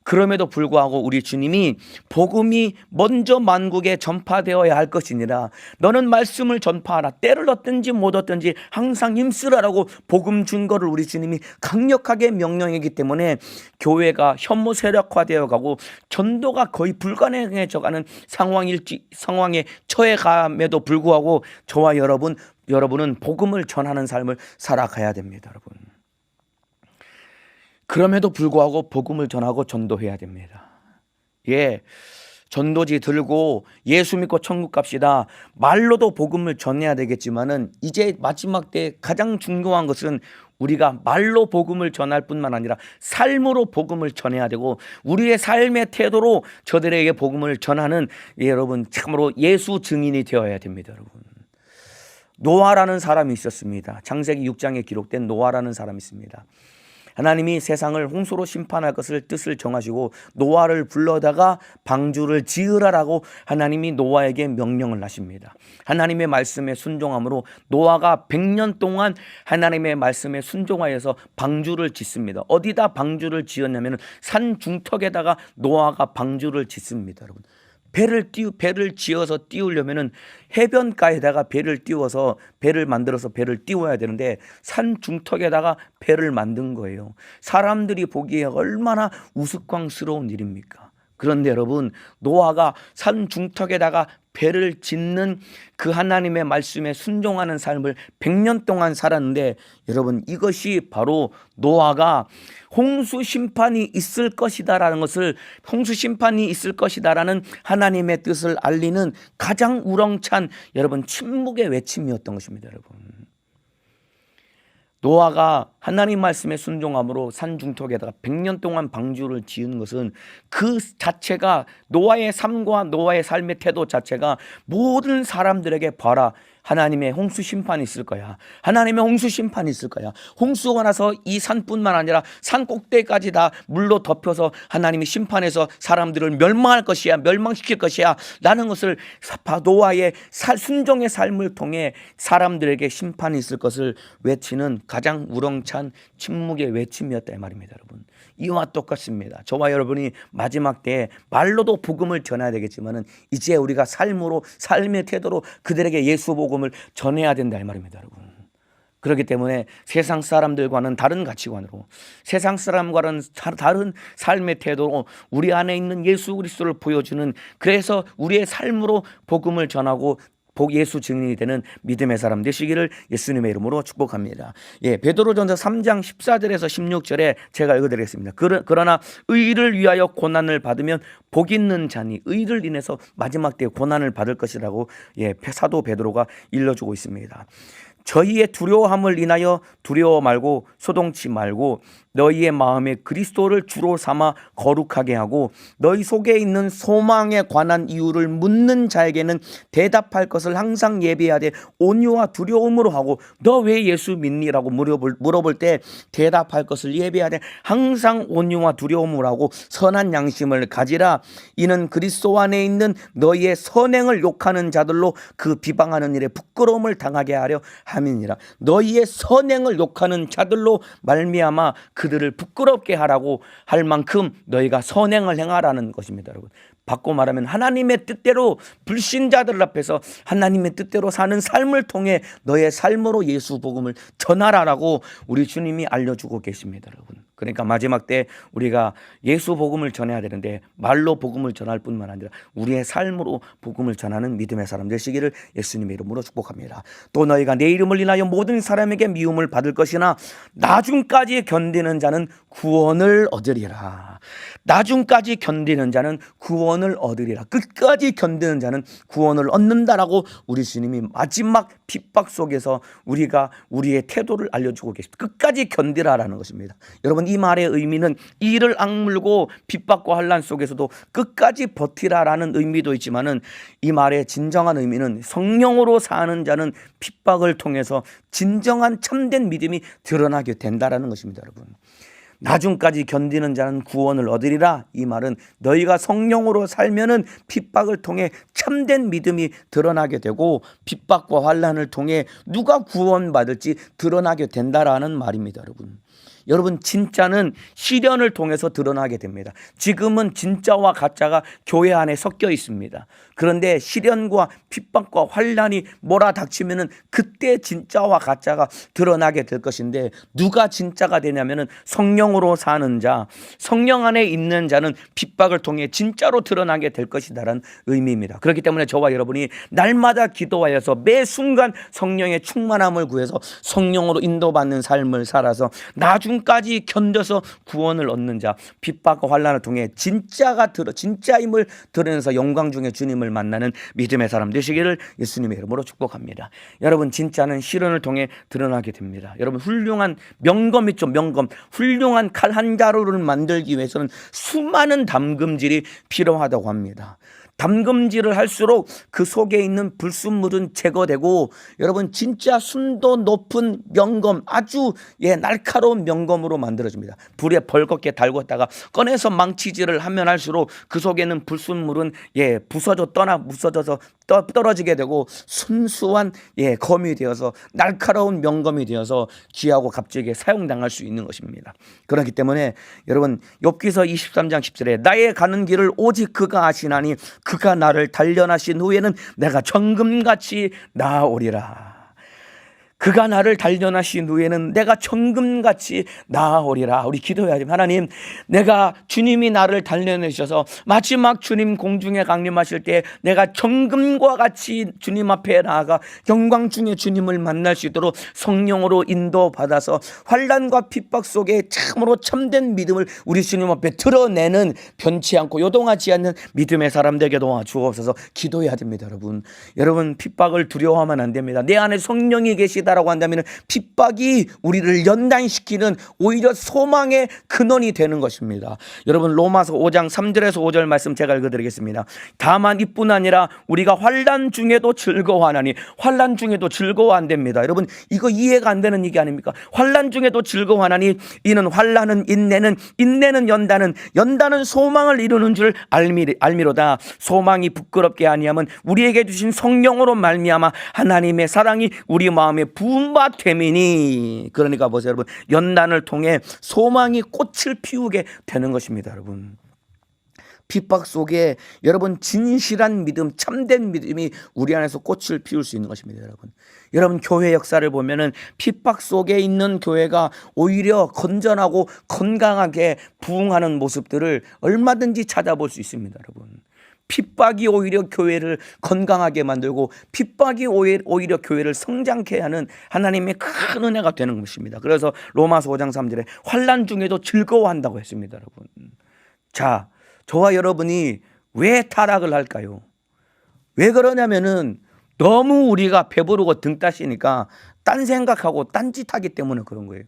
S1: 그럼에도 불구하고 우리 주님이 복음이 먼저 만국에 전파되어야 할 것이니라, 너는 말씀을 전파하라, 때를 얻든지 못 얻든지 항상 힘쓰라라고 복음 준 거를 우리 주님이 강력하게 명령했기 때문에 교회가 혐오 세력화되어 가고 전도가 거의 불가능해져 가는 상황에 처해 감에도 불구하고 저와 여러분은 복음을 전하는 삶을 살아가야 됩니다. 여러분, 그럼에도 불구하고 복음을 전하고 전도해야 됩니다. 전도지 들고 예수 믿고 천국 갑시다, 말로도 복음을 전해야 되겠지만은 이제 마지막 때 가장 중요한 것은 우리가 말로 복음을 전할 뿐만 아니라 삶으로 복음을 전해야 되고, 우리의 삶의 태도로 저들에게 복음을 전하는 여러분 참으로 예수 증인이 되어야 됩니다. 여러분, 노아라는 사람이 있었습니다. 창세기 6장에 기록된 노아라는 사람이 있습니다. 하나님이 세상을 홍수로 심판할 것을 뜻을 정하시고 노아를 불러다가 방주를 지으라라고 하나님이 노아에게 명령을 하십니다. 하나님의 말씀에 순종함으로 노아가 100년 동안 하나님의 말씀에 순종하여서 방주를 짓습니다. 어디다 방주를 지었냐면 산 중턱에다가 노아가 방주를 짓습니다. 여러분, 배를 지어서 띄우려면은 해변가에다가 배를 만들어서 배를 띄워야 되는데 산 중턱에다가 배를 만든 거예요. 사람들이 보기에 얼마나 우스꽝스러운 일입니까? 그런데 여러분, 노아가 산 중턱에다가 배를 짓는 그 하나님의 말씀에 순종하는 삶을 100년 동안 살았는데, 여러분, 이것이 바로 노아가 홍수 심판이 있을 것이다라는 하나님의 뜻을 알리는 가장 우렁찬 여러분 침묵의 외침이었던 것입니다. 여러분, 노아가 하나님 말씀에 순종함으로 산 중턱에다가 100년 동안 방주를 지은 것은 그 자체가, 노아의 삶과 노아의 삶의 태도 자체가 모든 사람들에게 봐라, 하나님의 홍수 심판이 있을 거야. 하나님의 홍수 심판이 있을 거야. 홍수가 나서 이 산뿐만 아니라 산 꼭대기까지 다 물로 덮여서 하나님이 심판해서 사람들을 멸망시킬 것이야 라는 것을 노아의 순종의 삶을 통해 사람들에게 심판이 있을 것을 외치는 가장 우렁찬 침묵의 외침이었다 이 말입니다. 여러분, 이와 똑같습니다. 저와 여러분이 마지막 때에 말로도 복음을 전해야 되겠지만은 이제 우리가 삶의 태도로 그들에게 예수 복음을 전해야 된다 이 말입니다. 여러분, 그렇기 때문에 세상 사람들과는 다른 가치관으로, 세상 사람과는 다른 삶의 태도로 우리 안에 있는 예수 그리스도를 보여주는, 그래서 우리의 삶으로 복음을 전하고 예수 증인이 되는 믿음의 사람 되시기를 예수님의 이름으로 축복합니다. 베드로전서 3장 14절에서 16절에 제가 읽어드리겠습니다. 그러나 의를 위하여 고난을 받으면 복 있는 자니 의를 인해서 마지막 때에 고난을 받을 것이라고 사도 베드로가 일러주고 있습니다. 저희의 두려워함을 인하여 두려워 말고 소동치 말고 너희의 마음에 그리스도를 주로 삼아 거룩하게 하고 너희 속에 있는 소망에 관한 이유를 묻는 자에게는 대답할 것을 항상 예비하되 온유와 두려움으로 하고, 너 왜 예수 믿니?라고 물어볼 때 대답할 것을 예비하되 항상 온유와 두려움으로 하고 선한 양심을 가지라. 이는 그리스도 안에 있는 너희의 선행을 욕하는 자들로 그 비방하는 일에 부끄러움을 당하게 하려 함이니라. 너희의 선행을 욕하는 자들로 말미암아 그들을 부끄럽게 하라고 할 만큼 너희가 선행을 행하라는 것입니다. 여러분, 바꿔 말하면 하나님의 뜻대로, 불신자들 앞에서 하나님의 뜻대로 사는 삶을 통해 너의 삶으로 예수 복음을 전하라라고 우리 주님이 알려주고 계십니다. 여러분, 그러니까 마지막 때 우리가 예수 복음을 전해야 되는데 말로 복음을 전할 뿐만 아니라 우리의 삶으로 복음을 전하는 믿음의 사람 되시기를 예수님의 이름으로 축복합니다. 또 너희가 내 이름을 인하여 모든 사람에게 미움을 받을 것이나 나중까지 견디는 자는 구원을 얻으리라. 나중까지 견디는 자는 구원을 얻으리라. 끝까지 견디는 자는 구원을 얻는다라고 우리 주님이 마지막 핍박 속에서 우리의 태도를 알려주고 계십니다. 끝까지 견디라라는 것입니다. 여러분, 여러분, 이 말의 의미는 이를 악물고 핍박과 환난 속에서도 끝까지 버티라라는 의미도 있지만은, 이 말의 진정한 의미는 성령으로 사는 자는 핍박을 통해서 진정한 참된 믿음이 드러나게 된다라는 것입니다. 여러분, 나중까지 견디는 자는 구원을 얻으리라. 이 말은 너희가 성령으로 살면은 핍박을 통해 참된 믿음이 드러나게 되고, 핍박과 환난을 통해 누가 구원받을지 드러나게 된다라는 말입니다. 여러분, 진짜는 시련을 통해서 드러나게 됩니다. 지금은 진짜와 가짜가 교회 안에 섞여 있습니다. 그런데 시련과 핍박과 환난이 몰아닥치면은 그때 진짜와 가짜가 드러나게 될 것인데, 누가 진짜가 되냐면은 성령으로 사는 자, 성령 안에 있는 자는 핍박을 통해 진짜로 드러나게 될 것이다라는 의미입니다. 그렇기 때문에 저와 여러분이 날마다 기도하여서 매 순간 성령의 충만함을 구해서 성령으로 인도받는 삶을 살아서 나중까지 견뎌서 구원을 얻는 자, 핍박과 환난을 통해 진짜임을 드러내서 영광 중에 주님을 만나는 믿음의 사람 되시기를 예수님의 이름으로 축복합니다. 여러분, 진짜는 시련을 통해 드러나게 됩니다. 여러분, 훌륭한 명검 있죠, 명검. 훌륭한 칼 한 자루를 만들기 위해서는 수많은 담금질이 필요하다고 합니다. 담금질을 할수록 그 속에 있는 불순물은 제거되고, 여러분, 진짜 순도 높은 명검, 아주 날카로운 명검으로 만들어집니다. 불에 벌겋게 달궜다가 꺼내서 망치질을 하면 할수록 그 속에는 불순물은 무서져서 떨어지게 되고, 순수한 검이 되어서 날카로운 명검이 되어서 귀하고 값지게 사용당할 수 있는 것입니다. 그렇기 때문에 여러분, 욥기서 23장 10절에 나의 가는 길을 오직 그가 아시나니 그가 나를 단련하신 후에는 내가 정금같이 나아오리라. 그가 나를 단련하신 후에는 내가 정금같이 나아오리라. 우리 기도해야 됩니다. 하나님, 내가 주님이 나를 단련해 주셔서 마지막 주님 공중에 강림하실 때 내가 정금과 같이 주님 앞에 나아가 영광 중에 주님을 만날 수 있도록 성령으로 인도받아서 환난과 핍박 속에 참으로 참된 믿음을 우리 주님 앞에 드러내는, 변치 않고 요동하지 않는 믿음의 사람 되게 도와주옵소서. 기도해야 됩니다. 여러분, 핍박을 두려워하면 안 됩니다. 내 안에 성령이 계시다라고 한다면 핍박이 우리를 연단시키는 오히려 소망의 근원이 되는 것입니다. 여러분, 로마서 5장 3절에서 5절 말씀 제가 읽어드리겠습니다. 다만 이뿐 아니라 우리가 환난 중에도 즐거워하나니. 환난 중에도 즐거워한답니다. 여러분, 이거 이해가 안 되는 얘기 아닙니까? 환난 중에도 즐거워하나니 이는 환난은 인내는 연단은 소망을 이루는 줄 알미로다. 소망이 부끄럽게 아니하면 우리에게 주신 성령으로 말미암아 하나님의 사랑이 우리 마음에 부은 바 됨이니. 그러니까 보세요, 여러분, 연단을 통해 소망이 꽃을 피우게 되는 것입니다. 여러분, 핍박 속에 여러분 진실한 믿음, 참된 믿음이 우리 안에서 꽃을 피울 수 있는 것입니다. 여러분, 교회 역사를 보면은 핍박 속에 있는 교회가 오히려 건전하고 건강하게 부흥하는 모습들을 얼마든지 찾아볼 수 있습니다. 여러분, 핍박이 오히려 교회를 건강하게 만들고 핍박이 오히려 교회를 성장케 하는 하나님의 큰 은혜가 되는 것입니다. 그래서 로마서 5장 3절에 환난 중에도 즐거워한다고 했습니다. 여러분, 자, 저와 여러분이 왜 타락을 할까요? 왜 그러냐면은 너무 우리가 배부르고 등 따시니까 딴 생각하고 딴짓하기 때문에 그런 거예요.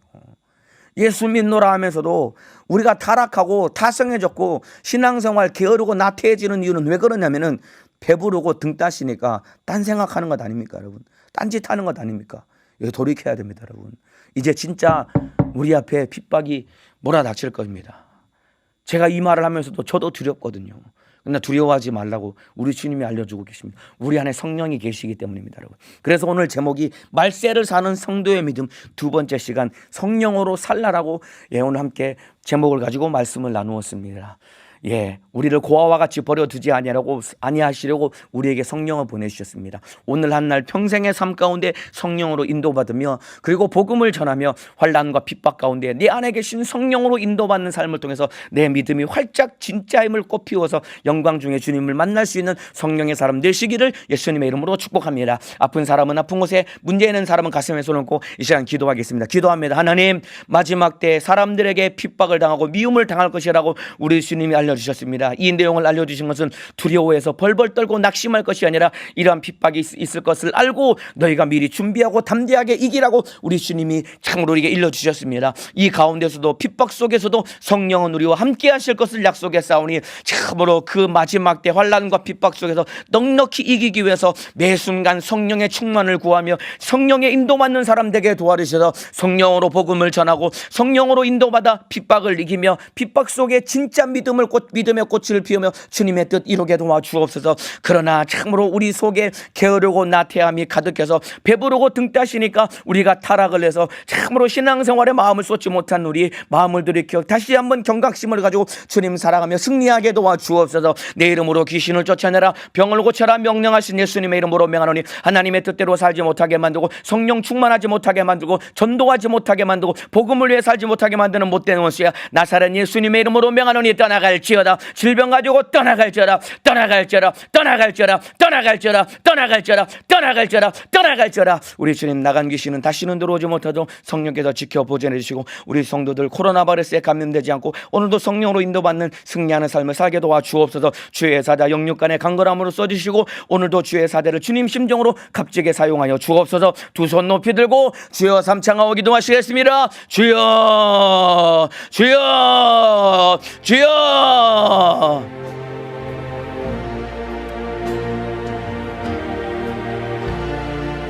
S1: 예수 믿노라 하면서도 우리가 타락하고 타성해졌고 신앙생활 게으르고 나태해지는 이유는 왜 그러냐면은 배부르고 등 따시니까 딴 생각하는 것 아닙니까, 여러분? 딴짓하는 것 아닙니까? 여기 돌이켜야 됩니다, 여러분. 이제 진짜 우리 앞에 핍박이 몰아닥칠 겁니다. 제가 이 말을 하면서도 저도 두렵거든요. 그러나 두려워하지 말라고 우리 주님이 알려주고 계십니다. 우리 안에 성령이 계시기 때문입니다, 여러분. 그래서 오늘 제목이 말세를 사는 성도의 믿음, 두 번째 시간 성령으로 살라라고 오늘 함께 제목을 가지고 말씀을 나누었습니다. 우리를 고아와 같이 버려두지 아니하시려고 우리에게 성령을 보내주셨습니다. 오늘 한날 평생의 삶 가운데 성령으로 인도받으며, 그리고 복음을 전하며 환난과 핍박 가운데 내 안에 계신 성령으로 인도받는 삶을 통해서 내 믿음이 활짝 진짜임을 꽃피워서 영광 중에 주님을 만날 수 있는 성령의 사람 되시기를 예수님의 이름으로 축복합니다. 아픈 사람은 아픈 곳에, 문제 있는 사람은 가슴에 손을 얹고 이 시간 기도하겠습니다. 기도합니다. 하나님, 마지막 때 사람들에게 핍박을 당하고 미움을 당할 것이라고 우리 주님이 알려주셨습니다. 이 내용을 알려주신 것은 두려워해서 벌벌 떨고 낙심할 것이 아니라 이러한 핍박이 있을 것을 알고 너희가 미리 준비하고 담대하게 이기라고 우리 주님이 참으로 우리에게 일러주셨습니다. 이 가운데서도 핍박 속에서도 성령은 우리와 함께 하실 것을 약속했사오니 참으로 그 마지막 때 환난과 핍박 속에서 넉넉히 이기기 위해서 매 순간 성령의 충만을 구하며 성령의 인도받는 사람들에게 도와주셔서 성령으로 복음을 전하고 성령으로 인도받아 핍박을 이기며 핍박 속에 진짜 믿음의 꽃을 피우며 주님의 뜻 이루게 도와주옵소서. 그러나 참으로 우리 속에 게으르고 나태함이 가득해서 배부르고 등 따시니까 우리가 타락을 해서 참으로 신앙생활에 마음을 쏟지 못한 우리 마음을 들이켜 다시 한번 경각심을 가지고 주님 사랑하며 승리하게 도와주옵소서. 내 이름으로 귀신을 쫓아내라 병을 고쳐라 명령하신 예수님의 이름으로 명하노니 하나님의 뜻대로 살지 못하게 만들고 성령 충만하지 못하게 만들고 전도하지 못하게 만들고 복음을 위해 살지 못하게 만드는 못된 원수야 나사렛 예수님의 이름으로 명하노니 떠나갈지어다. 질병 가지고 떠나갈지어다. 떠나갈지어다. 떠나갈지어다. 떠나갈지어다. 떠나갈지어다. 떠나갈지어다. 떠나갈지어다. 우리 주님 나간 귀신은 다시는 들어오지 못하도록 성령께서 지켜 보존해 주시고 우리 성도들 코로나 바이러스에 감염되지 않고 오늘도 성령으로 인도받는 승리하는 삶을 살게 도와주옵소서. 주의 사자 영육간의 강건함으로 써주시고 오늘도 주의 사자를 주님 심정으로 값지게 사용하여 주옵소서. 두 손 높이 들고 주여 삼창하고 기도하시겠습니다. 주여 주여 주여